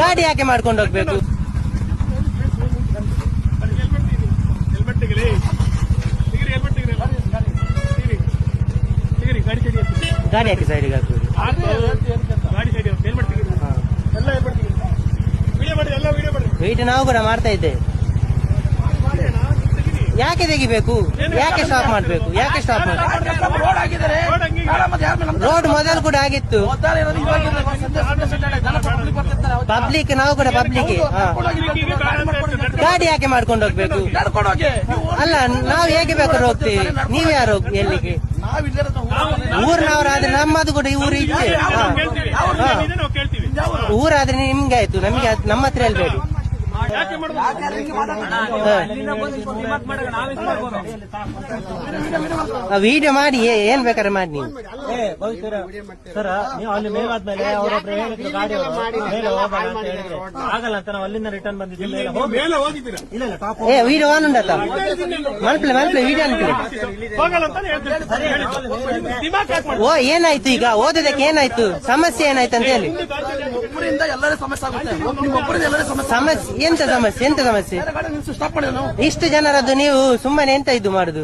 ಗಾಡಿ ಯಾಕೆ ಮಾಡ್ಕೊಂಡು ಹೋಗ್ಬೇಕು? ಗಾಡಿ ಯಾಕೆ ಸೈಡಿಗೆ ಹಾಕುದು? ವೀಡಿಯೋ ನಾವು ಕೂಡ ಮಾಡ್ತಾ ಇದ್ದೇವೆ. ಯಾಕೆ ತೆಗಿಬೇಕು? ಯಾಕೆ ಸ್ಟಾಪ್ ಮಾಡ್ಬೇಕು? ಯಾಕೆ ಸ್ಟಾಪ್ ಮಾಡ್ಬೇಕು? ರೋಡ್ ಮೊದಲು ಕೂಡ ಆಗಿತ್ತು. ಪಬ್ಲಿಕ್ ನಾವು ಕೂಡ ಪಬ್ಲಿಕ್. ಗಾಡಿ ಯಾಕೆ ಮಾಡ್ಕೊಂಡು ಹೋಗ್ಬೇಕು? ಅಲ್ಲ, ನಾವು ಹೇಗೆ ಬೇಕಾದ್ರೂ ಹೋಗ್ತೀವಿ. ನೀವ್ ಯಾರು ಎಲ್ಲಿಗೆ? ಊರಿನವರಾದ್ರೆ ನಮ್ಮದು ಕೂಡ ಊರು ಇচ্ছে. ಊರಾದ್ರೆ ನಿಮ್ಗೆ ಆಯ್ತು, ನಮ್ಗೆ ನಮ್ಮ ಹತ್ರ ಹೇಳ್ಬೇಡಿ. ವಿಡಿಯೋ ಮಾಡಿ ಏನ್ ಬೇಕಾದ್ರೆ ಮಾಡಿ ನೀವು. ಸರ್, ನೀವು ಅಲ್ಲಿ ಮೇಲಾದ್ಮೇಲೆ ಅವರೊಬ್ರು ಹೇಳಿದ್ರು ಗಾಡಿ ಆಗಲ್ಲ ಅಂತ ನಾವು ಅಲ್ಲಿಂದ ರಿಟರ್ನ್ ಬಂದಿದ್ದೀವಿ. ವಿಡಿಯೋ ಆನ್ ಉಂಟತ್ತ ಮನ್ಪ್ಲೆ ವಿಡಿಯೋ ಅನ್ಕೊಳ್ಳಿ. ಓ, ಏನಾಯ್ತು ಈಗ? ಓದೋದಕ್ಕೆ ಏನಾಯ್ತು? ಸಮಸ್ಯೆ ಏನಾಯ್ತು ಅಂತ ಹೇಳಿ. ಸಮಸ್ಯೆ ಎಂತ ಸಮಸ್ಯೆ? ಎಂತ ಸಮಸ್ಯೆ? ಇಷ್ಟು ಜನರದ್ದು ನೀವು ಸುಮ್ಮನೆ ಎಂತ ಇದು ಮಾಡುದು?